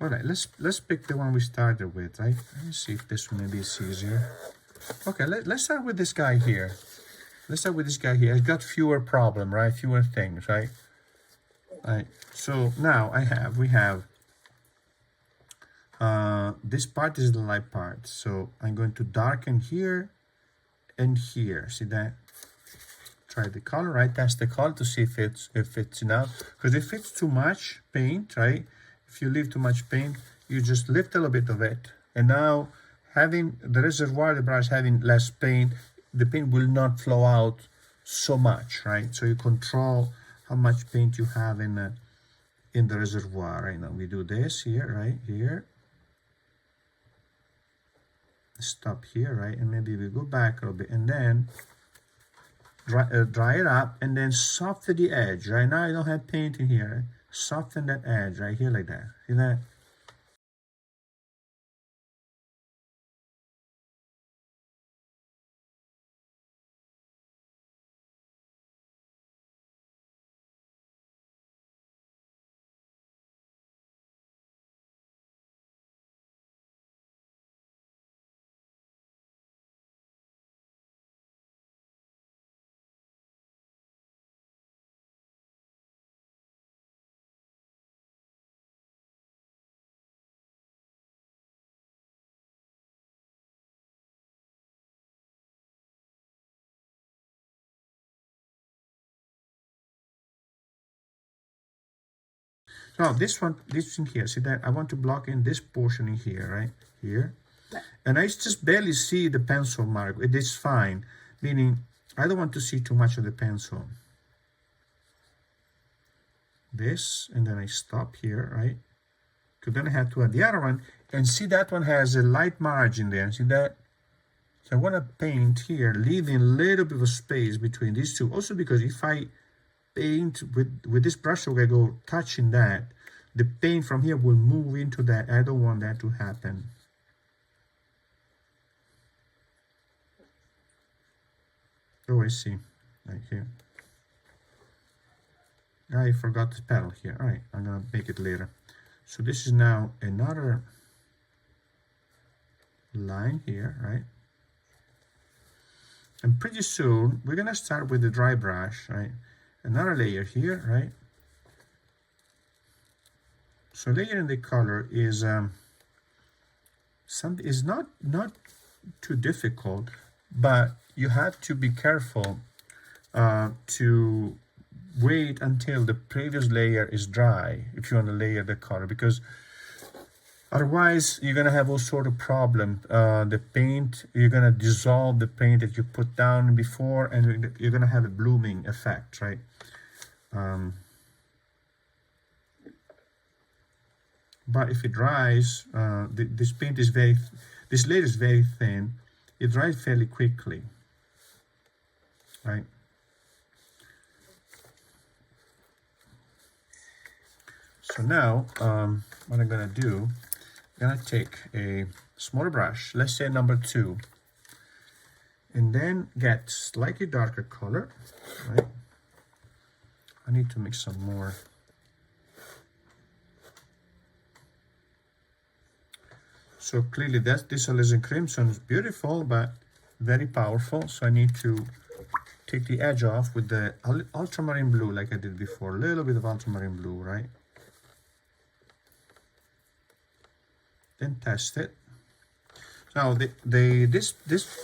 All right, let's pick the one we started with, right? Let's see if this one maybe is easier. Okay, let's start with this guy here. Let's start with this guy here. It's got fewer problem, right? Fewer things, right? Right. So now we have this part is the light part. So I'm going to darken here and here. See that? Try the color, right? Test the color to see if it's enough. Because if it's too much paint, right? If you leave too much paint, you just lift a little bit of it. And now having the reservoir, the brush having less paint, the paint will not flow out so much, right? So you control how much paint you have in the reservoir. Right now we do this here, right? Here. Stop here, right? And maybe we go back a little bit and then dry it up and then soften the edge. Right now I don't have paint in here. Right? Soften that edge right here like that. See that? Now this one here, see that I want to block in this portion in here, right? Here. And I just barely see the pencil mark. It is fine, meaning I don't want to see too much of the pencil. This, and then I stop here, right? Because then I have to add the other one, and see that one has a light margin there, see that? So I want to paint here, leaving a little bit of space between these two. Also because if I paint with this brush stroke, I go touching that, the paint from here will move into that. I don't want that to happen. Oh, I see, right here. I forgot the pedal here. All right, I'm gonna make it later. So this is now another line here, right? And pretty soon we're gonna start with the dry brush, right? Another layer here, right? So layering the color is not too difficult, but you have to be careful to wait until the previous layer is dry if you want to layer the color, because otherwise you're gonna have all sort of problem. The paint, you're gonna dissolve the paint that you put down before, and you're gonna have a blooming effect, right? But if it dries, this layer is very thin. It dries fairly quickly, right? So now, what I'm gonna do, I'm gonna take a smaller brush, let's say number 2, and then get slightly darker color, right? I need to make some more. So clearly this alizarin crimson is beautiful, but very powerful. So I need to take the edge off with the ultramarine blue like I did before. A little bit of ultramarine blue, right? Then test it. Now this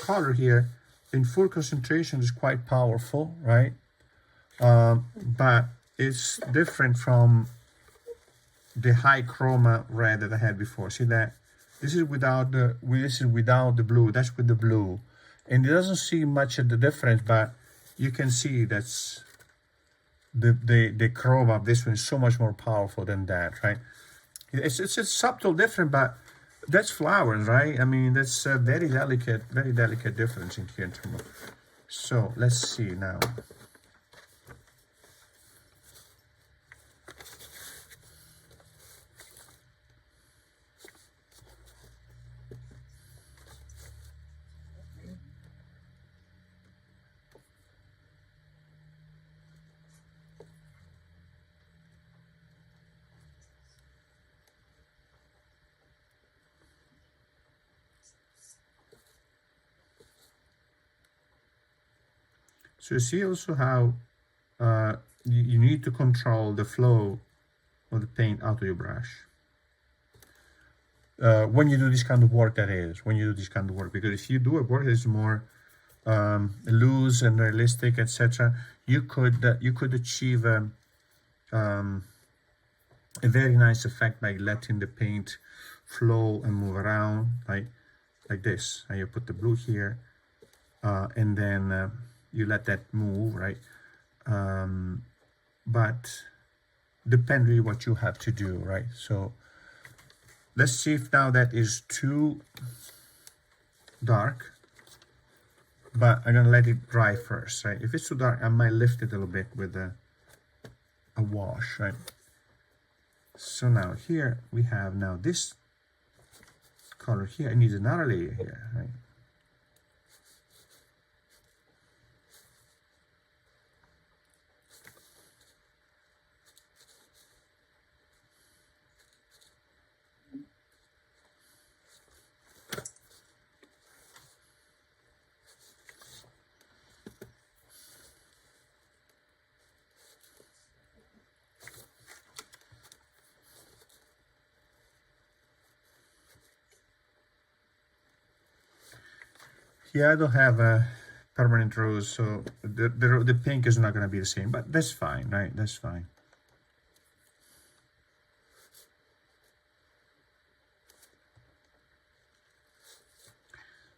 color here in full concentration is quite powerful, right? But it's different from the high chroma red that I had before. See that? This is without the blue. That's with the blue, and it doesn't see much of the difference, but you can see that's the chroma of this one is so much more powerful than that, right? It's a subtle difference, but that's flowers, right? I mean, that's a very delicate difference in here in terms of. So let's see now. So you see also how you need to control the flow of the paint out of your brush. When you do this kind of work, that is, when you do this kind of work, because if you do a work that is more loose and realistic, etc., you could achieve a very nice effect by letting the paint flow and move around, like this. And you put the blue here, and then you let that move, right? But depend really what you have to do, right? So let's see if now that is too dark, but I'm gonna let it dry first, right? If it's too dark, I might lift it a little bit with a wash, right? So now here we have now this color here. I need another layer here, right? Yeah, I don't have a permanent rose, so the pink is not going to be the same, but that's fine, right? That's fine.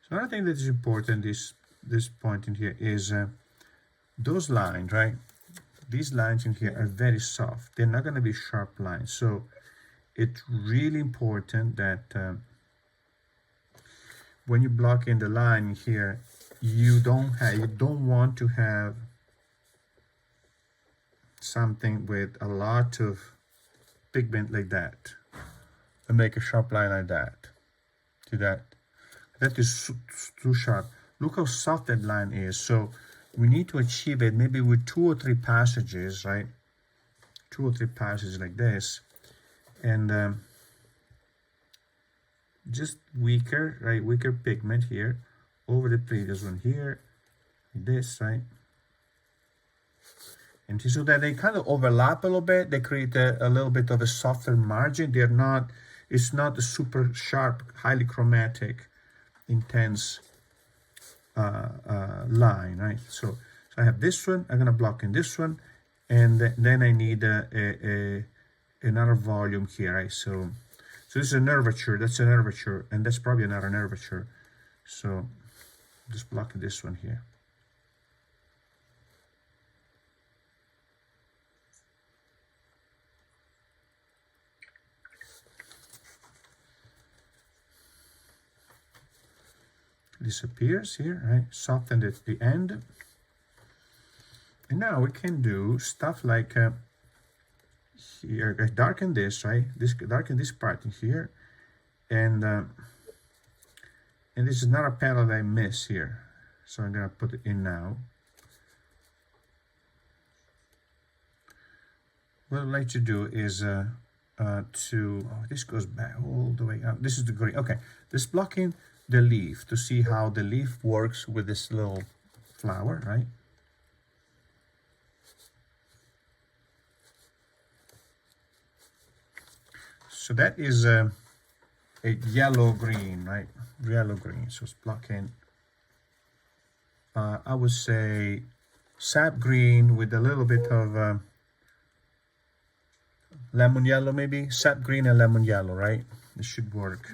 So another thing that is important this point in here is those lines, right? These lines in here are very soft. They're not going to be sharp lines, so it's really important that when you block in the line here, you don't want to have something with a lot of pigment like that and make a sharp line like that. See that? That is too sharp. Look how soft that line is. So we need to achieve it maybe with 2 or 3 passages, right? 2 or 3 passages like this, and just weaker, right? Weaker pigment here over the previous one here, like this, right? And so that they kind of overlap a little bit. They create a little bit of a softer margin. They're not. It's not a super sharp, highly chromatic, intense line, right? So I have this one. I'm gonna block in this one, and then I need another volume here, right? So this is a nervature. That's a nervature, and that's probably another nervature. So just block this one here. Disappears here, right? Soften at the end. And now we can do stuff like here, darken this, right? Darken this part in here, and this is another panel that I miss here, so I'm gonna put it in now. What I'd like to do is this goes back all the way up. This is the green. Okay, this blocking the leaf to see how the leaf works with this little flower, right? So that is a yellow-green, right? Yellow-green, so it's blocking, I would say, sap green with a little bit of lemon yellow, maybe? Sap green and lemon yellow, right? This should work.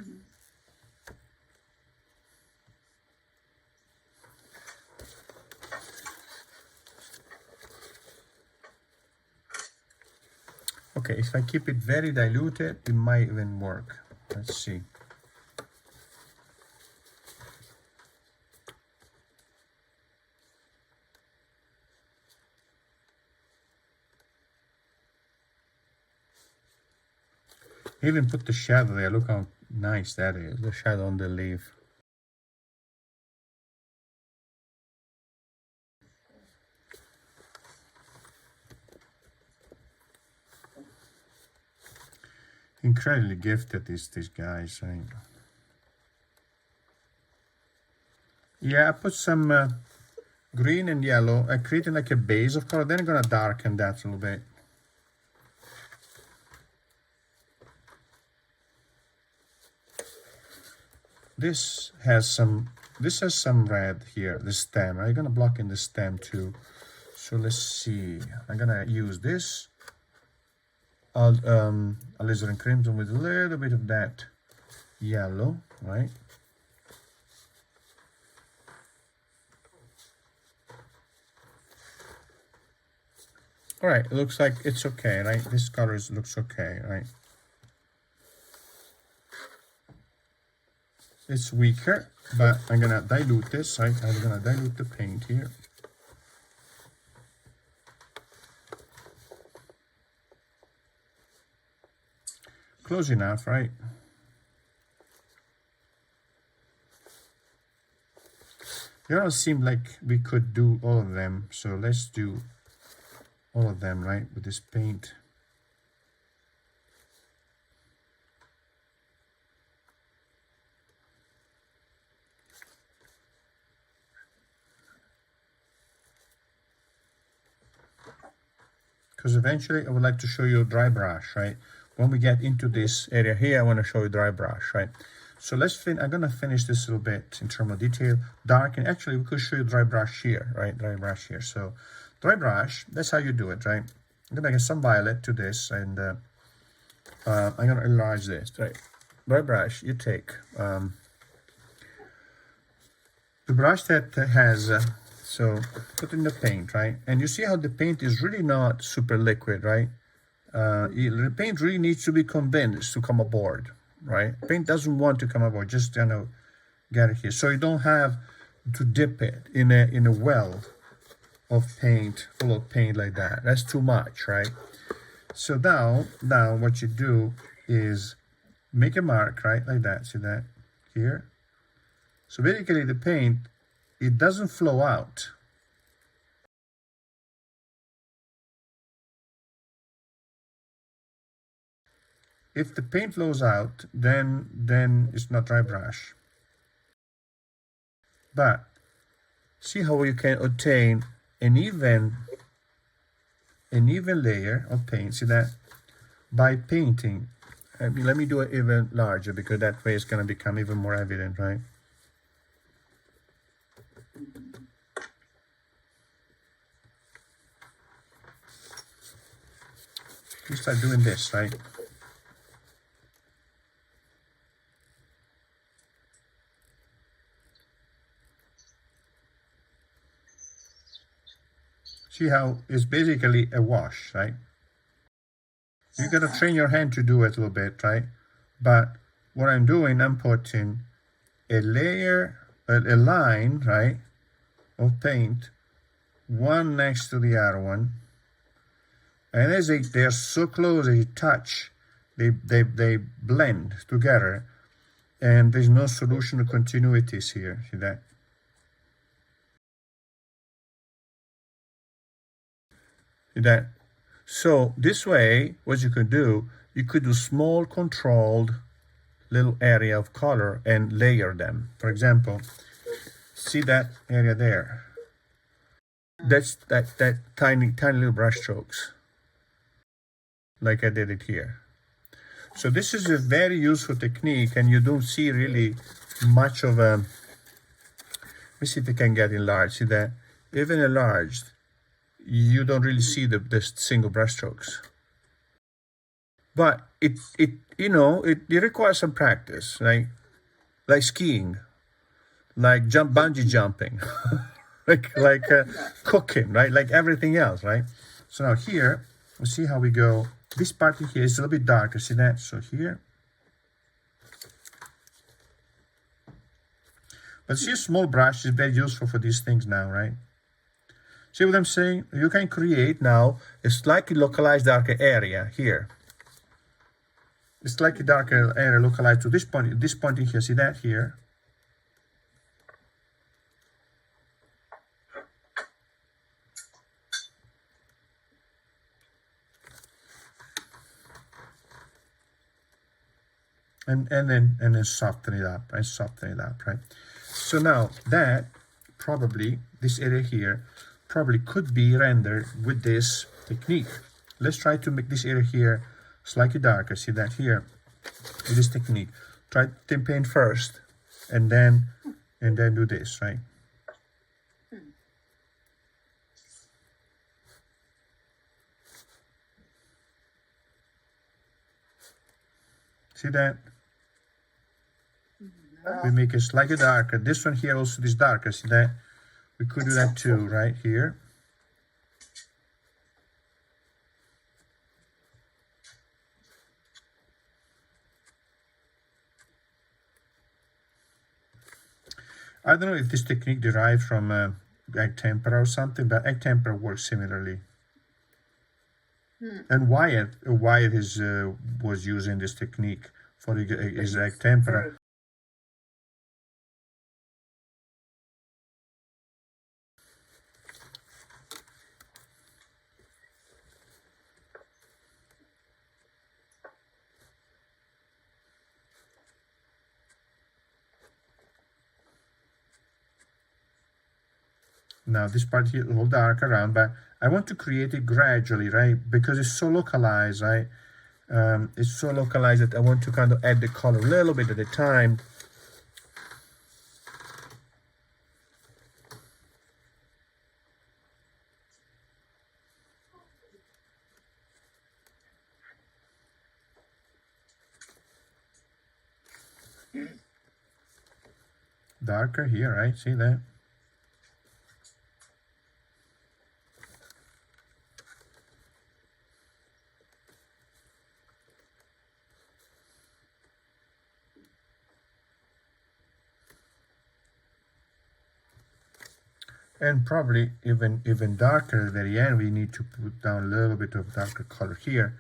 Okay, if I keep it very diluted, it might even work. Let's see. Even put the shadow there. Look how nice that is, the shadow on the leaf. Incredibly gifted, these guys, right? Yeah, I put some green and yellow, creating like a base of color. Then I'm gonna darken that a little bit. This has some red here, the stem. I'm gonna block in the stem too. So let's see. I'm gonna use this alizarin crimson with a little bit of that yellow, right? All right, it looks like it's okay, right? This color looks okay, right? It's weaker, but I'm gonna dilute this, right? I'm gonna dilute the paint here. Close enough, right? It don't seem like we could do all of them, so let's do all of them, right, with this paint. Because eventually I would like to show you a dry brush, right? When we get into this area here, I want to show you dry brush, right? So I'm gonna finish this a little bit in terms of detail, darken. Actually, we could show you dry brush here, right? Dry brush here. So dry brush, that's how you do it, right? I'm gonna get some violet to this, and I'm gonna enlarge this, right? Dry brush, you take the brush that has, so put in the paint, right? And you see how the paint is really not super liquid, right? The paint really needs to be convinced to come aboard, right? Paint doesn't want to come aboard, just get it here. So you don't have to dip it in a well of paint, full of paint like that. That's too much, right? So now what you do is make a mark, right, like that. See that here? So basically the paint, it doesn't flow out. If the paint flows out, then it's not dry brush. But see how you can obtain an even layer of paint. See that? By painting. Let me do it even larger, because that way it's going to become even more evident, right? You start doing this, right? See how it's basically a wash, right? You gotta train your hand to do it a little bit, right? But what I'm doing, I'm putting a layer, a line, right, of paint, one next to the other one. And as they're so close, they touch, they blend together, and there's no solution of continuities here. See that? See that? So this way, what you could do, you could do small controlled little area of color and layer them. For example, see that area there? That's that tiny little brush strokes, like I did it here. So this is a very useful technique, and you don't see really much of a, let me see if I can get enlarged. See that? Even enlarged, you don't really see the single brush strokes. But it requires some practice, like skiing, like bungee jumping, like cooking, right? Like everything else, right? So now here, we'll see how we go. This part here is a little bit darker. See that? So here. But see, a small brush is very useful for these things now, right? See what I'm saying? You can create now a slightly localized darker area here. A slightly darker area localized to this point in here. See that here? And then soften it up, right? Soften it up, right? So now that probably this area here probably could be rendered with this technique. Let's try to make this area here slightly darker. See that here with this technique. Try to paint first and then do this, right? See that? We make it slightly darker. This one here also is darker. See that? We could do that too, right here. I don't know if this technique derived from egg tempera or something, but egg tempera works similarly. And Wyatt was using this technique for his egg tempera. Now this part here is a little dark around, but I want to create it gradually, right? Because it's so localized, right? It's so localized that I want to kind of add the color a little bit at a time. Darker here, right? See that? And probably even darker at the very end, we need to put down a little bit of darker color here.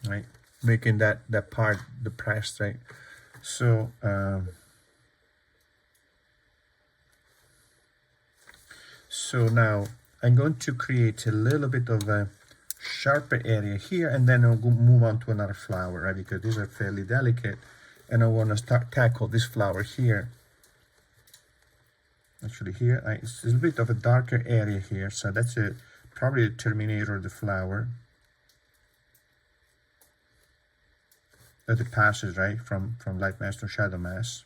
Right, making that part depressed, right? So so now I'm going to create a little bit of a sharper area here, and then I'll move on to another flower, right? Because these are fairly delicate, and I want to tackle this flower here. Actually, here it's a bit of a darker area here, so that's probably the terminator of the flower. That it passes, right, from light mass to shadow mass.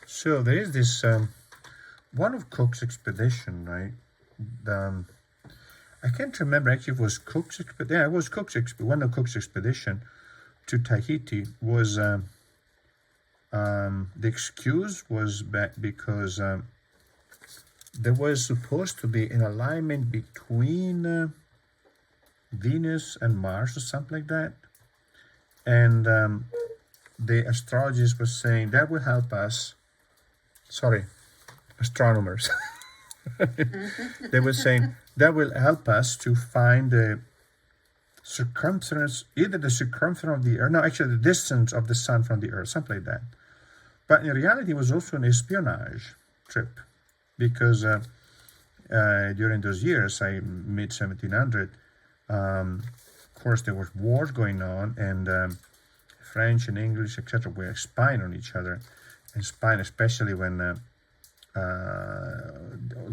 So there is this one of Cook's expedition, right? I can't remember actually if it was Cook's expedition. Yeah, it was Cook's one of Cook's expedition to Tahiti was the excuse was because there was supposed to be an alignment between Venus and Mars or something like that, and the astrologers were saying that will help us. Sorry, astronomers. They were saying that will help us to find the circumference, either the circumference of the Earth, no, actually the distance of the Sun from the Earth, something like that. But in reality, it was also an espionage trip, because during those years, mid 1700, of course, there was wars going on, and French and English, etc., were spying on each other, and spying especially when the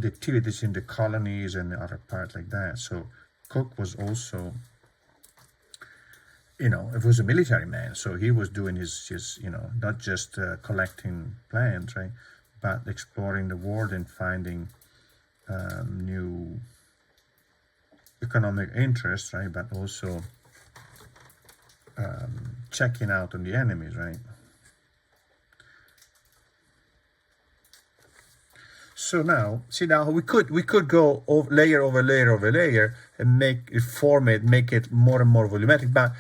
activities in the colonies and other parts like that. So Cook was also, it was a military man, so he was doing his not just collecting plants, right, but exploring the world and finding new economic interests, right, but also checking out on the enemies, right. So now, see, now we could go over layer over layer over layer and make it more and more volumetric. But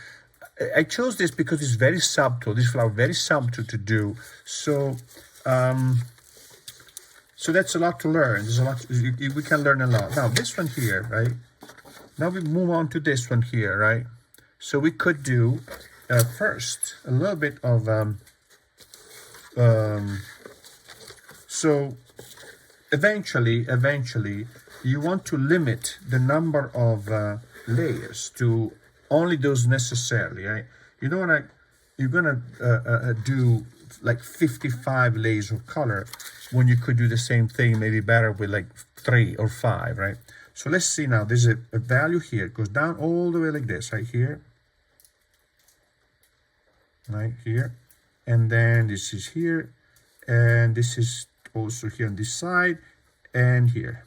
I chose this because it's very subtle. This flower very subtle to do. So, so that's a lot to learn. There's a lot. We can learn a lot. Now this one here, right? Now we move on to this one here, right? So we could do first a little bit of so eventually you want to limit the number of layers to only those necessarily, right? You don't want to, you're gonna do like 55 layers of color when you could do the same thing maybe better with like 3 or 5, right? So let's see now, there's a value here, it goes down all the way like this, right here, and then this is here, and this is also here on this side, and here.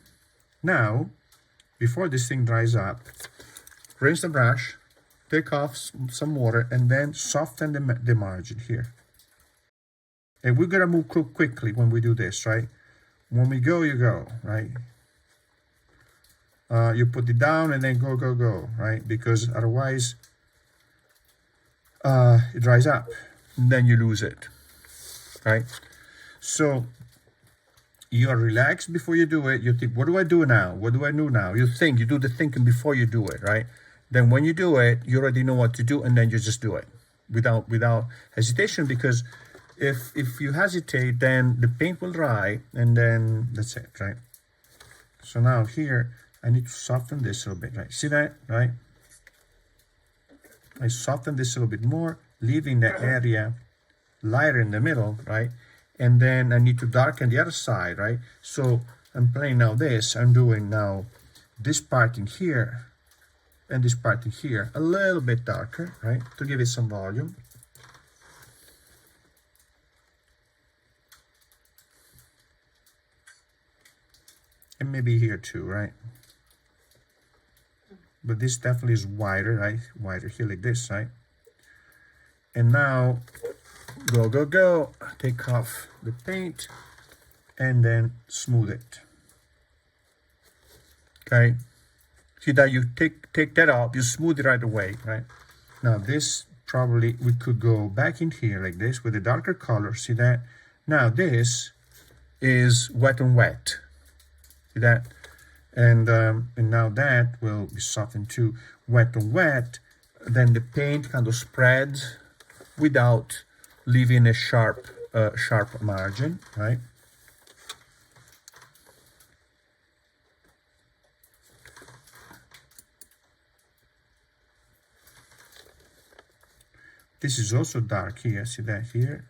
Now, before this thing dries up, rinse the brush, take off some water, and then soften the margin here. And we're gonna move quickly when we do this, right? When we go, you go, right? You put it down and then go, right? Because otherwise, it dries up, and then you lose it, right? So you are relaxed before you do it. You think, what do I do now? What do I do now? You think, you do the thinking before you do it, right? Then when you do it, you already know what to do, and then you just do it without hesitation, because if you hesitate, then the paint will dry, and then that's it, right? So now here, I need to soften this a little bit, right? See that, right? I soften this a little bit more, leaving the area lighter in the middle, right? And then I need to darken the other side, right? So I'm playing now this, I'm doing now this part in here, and this part in here, a little bit darker, right? To give it some volume. And maybe here too, right? But this definitely is wider, right? Wider here like this, right? And now, go. Take off the paint and then smooth it. Okay? See that you take that off, you smooth it right away, right? Now this probably, we could go back in here like this with a darker color, see that? Now this is wet on wet, see that? And now that will be softened too, wet on wet, then the paint kind of spreads without leaving a sharp margin, right? This is also dark here, see that here?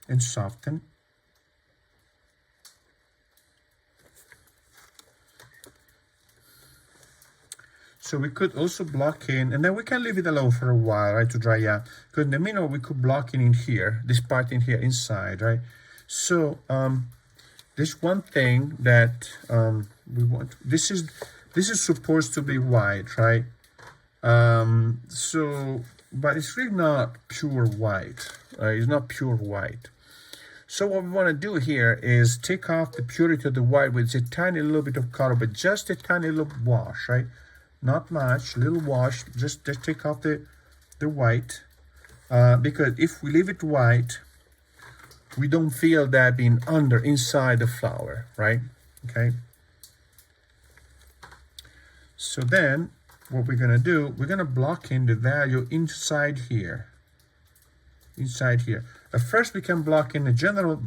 And soften. So we could also block in, and then we can leave it alone for a while, right, to dry out. Because in the middle, we could block in here, this part in here inside, right? So this one thing that we want, this is supposed to be white, right? But it's really not pure white, right? It's not pure white. So what we want to do here is take off the purity of the white with a tiny little bit of color, but just a tiny little wash, right? Not much, little wash, just take off the white, because if we leave it white, we don't feel that being inside the flower, right? Okay. So then, what we're gonna do, we're gonna block in the value inside here. At first, we can block in a general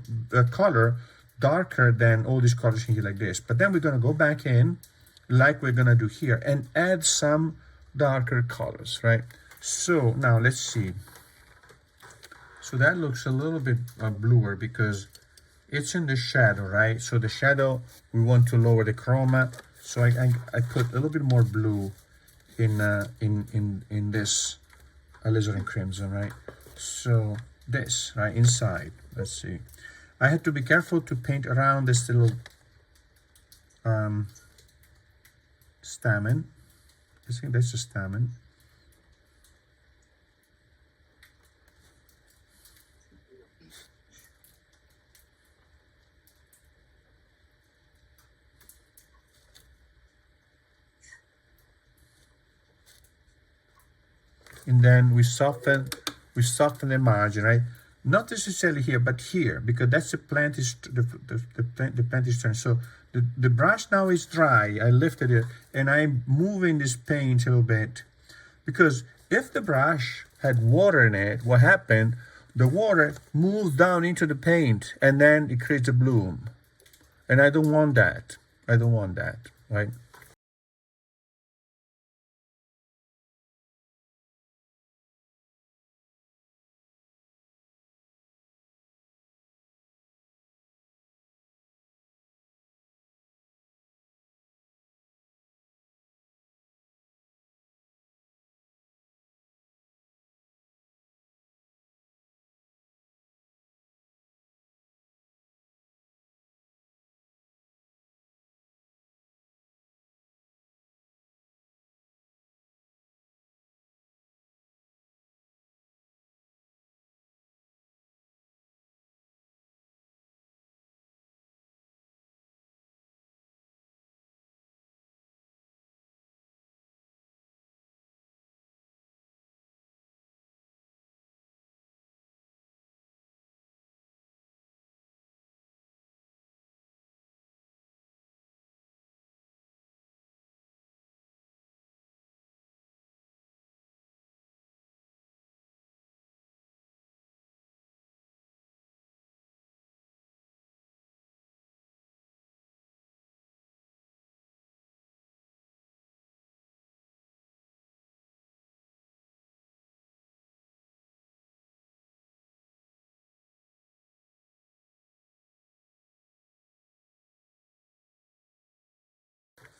color darker than all these colors in here like this, but then we're gonna go back in, like we're gonna do here, and add some darker colors, right? So now let's see. So that looks a little bit bluer because it's in the shadow, right? So the shadow, we want to lower the chroma. So I put a little bit more blue in this alizarin crimson, right? So this, right, inside, let's see. I had to be careful to paint around this little stamen. I think that's a stamen. And then we soften the margin, right? Not necessarily here, but here, because that's the plant is the plant is turned. So The brush now is dry. I lifted it and I'm moving this paint a little bit, because if the brush had water in it, what happened? The water moves down into the paint and then it creates a bloom. And I don't want that. I don't want that, right?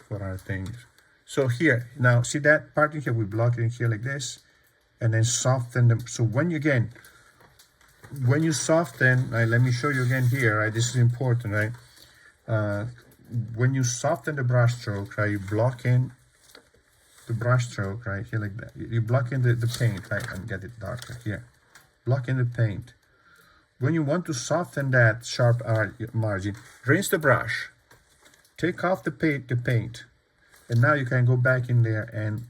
For our things. So here, now see that part in here, we block it in here like this, and then soften them. So when you, again, when you soften, let me show you again here, right? This is important, right? When you soften the brush stroke, right, you block in the brush stroke, right, here like that. You block in the paint, right, and get it darker here. Block in the paint. When you want to soften that sharp margin, rinse the brush, take off the paint, and now you can go back in there and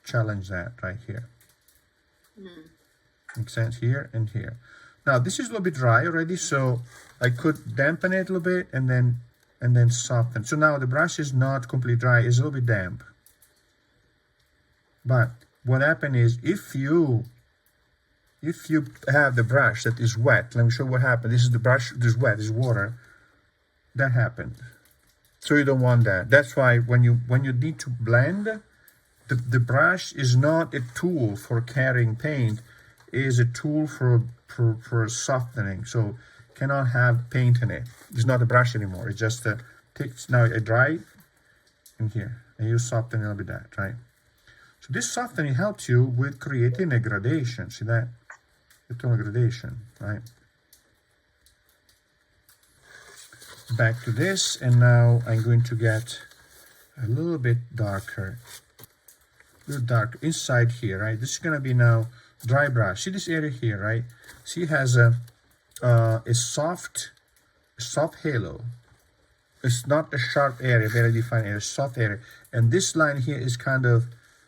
challenge that right here. Makes sense? Here and here. Now this is a little bit dry already, so I could dampen it a little bit and then soften. So now the brush is not completely dry, it's a little bit damp. But what happened is, if you have the brush that is wet, let me show you what happened. This is the brush, this is wet, this is water. That happened. So you don't want that. That's why when you need to blend, the brush is not a tool for carrying paint, it is a tool for softening. So cannot have paint in it. It's not a brush anymore. It's just takes now a dry in here, and you soften a little bit that, right? So this softening helps you with creating a gradation. See that? The tone gradation, right? Back to this, and now I'm going to get a little bit darker, a little dark inside here, right? This is gonna be now dry brush. See this area here, right? See, it has a soft halo. It's not a sharp area, very defined area, soft area. And this line here is kind of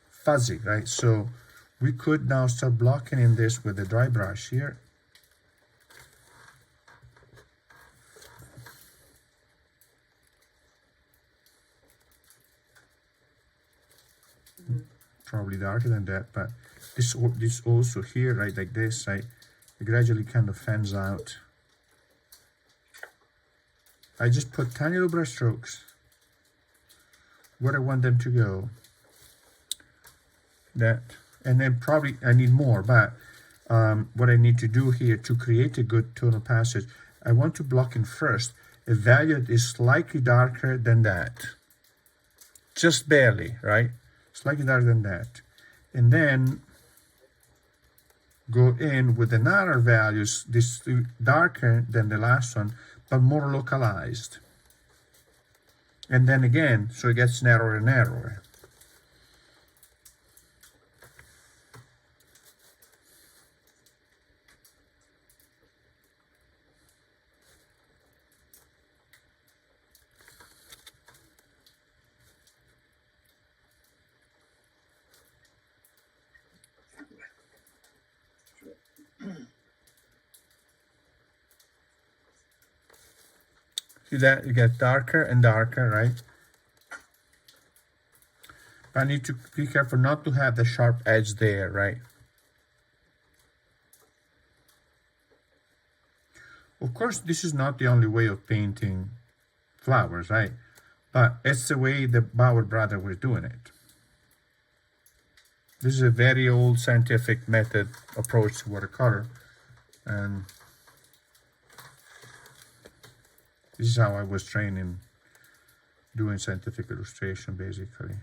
fuzzy, right? So we could now start blocking in this with the dry brush here. Probably darker than that, but this also here, right, like this, right, it gradually kind of fans out. I just put tiny little brush strokes where I want them to go. That, and then probably I need more, but what I need to do here to create a good tonal passage, I want to block in first a value that is slightly darker than that, just barely, right? Slightly darker than that, and then go in with another values, this darker than the last one, but more localized. And then again, so it gets narrower and narrower. See that? You get darker and darker, right? I need to be careful not to have the sharp edge there, right? Of course, this is not the only way of painting flowers, right? But it's the way the Bauer brother was doing it. This is a very old scientific method approach to watercolor, and this is how I was trained in doing scientific illustration, basically.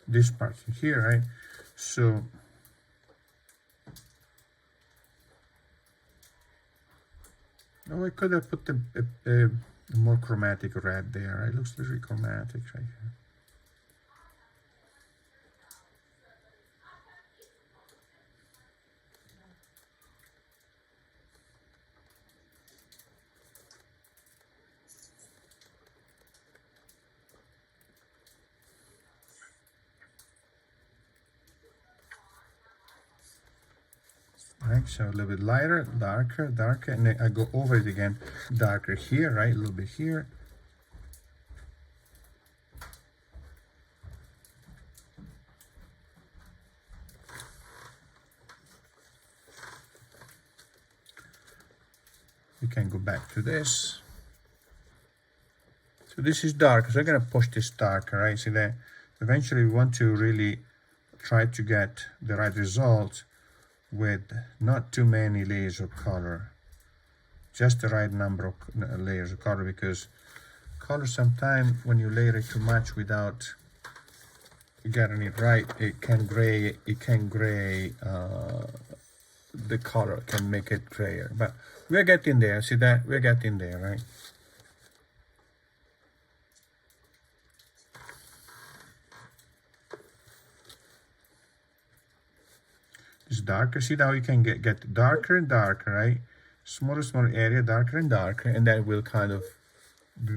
This part here, right? So I could have put a more chromatic red there. Right? It looks very chromatic right here. Right, so a little bit lighter, darker, darker, and then I go over it again, darker here, right, a little bit here. You can go back to this. So this is dark, so I'm going to push this darker, right? See that? Eventually we want to really try to get the right result with not too many layers of color, just the right number of layers of color, because color sometimes when you layer it too much without getting it right, it can gray the color, can make it grayer. But we're getting there, see that? We're getting there, right? It's darker. See how you can get darker and darker, right? Smaller, smaller area, darker and darker, and that will kind of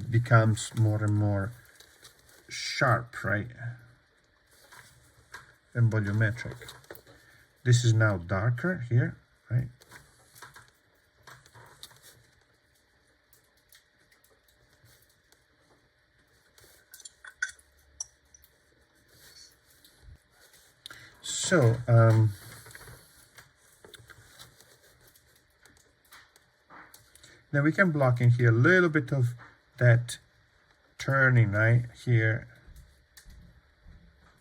becomes more and more sharp, right? And volumetric. This is now darker here, right? So, now we can block in here a little bit of that turning right here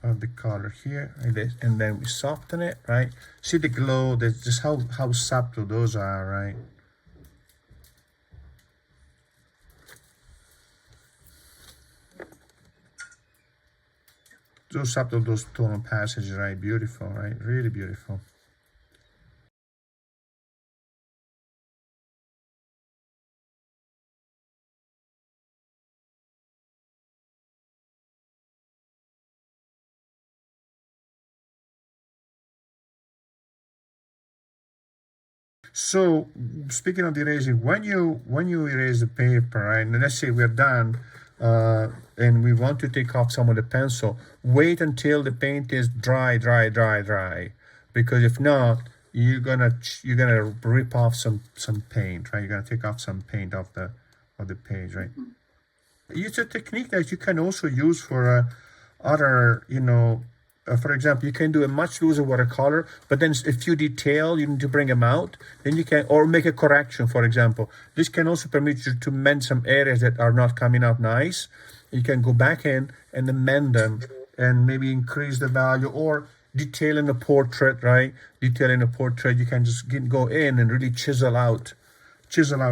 of the color here, like this, and then we soften it, right? See the glow, that's just how subtle those are, right? So subtle, those tonal passages, right? Beautiful, right? Really beautiful. So speaking of the erasing, when you erase the paper, right? And let's say we're done, and we want to take off some of the pencil. Wait until the paint is dry, because if not, you're gonna rip off some paint, right? You're gonna take off some paint off the page, right? It's a technique that you can also use for other, for example, you can do a much looser watercolor, but then if you detail, you need to bring them out, then you can, or make a correction, for example. This can also permit you to mend some areas that are not coming out nice. You can go back in and amend them and maybe increase the value, or detail in a portrait, right? Detail in a portrait, you can just go in and really chisel out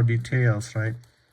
details, right?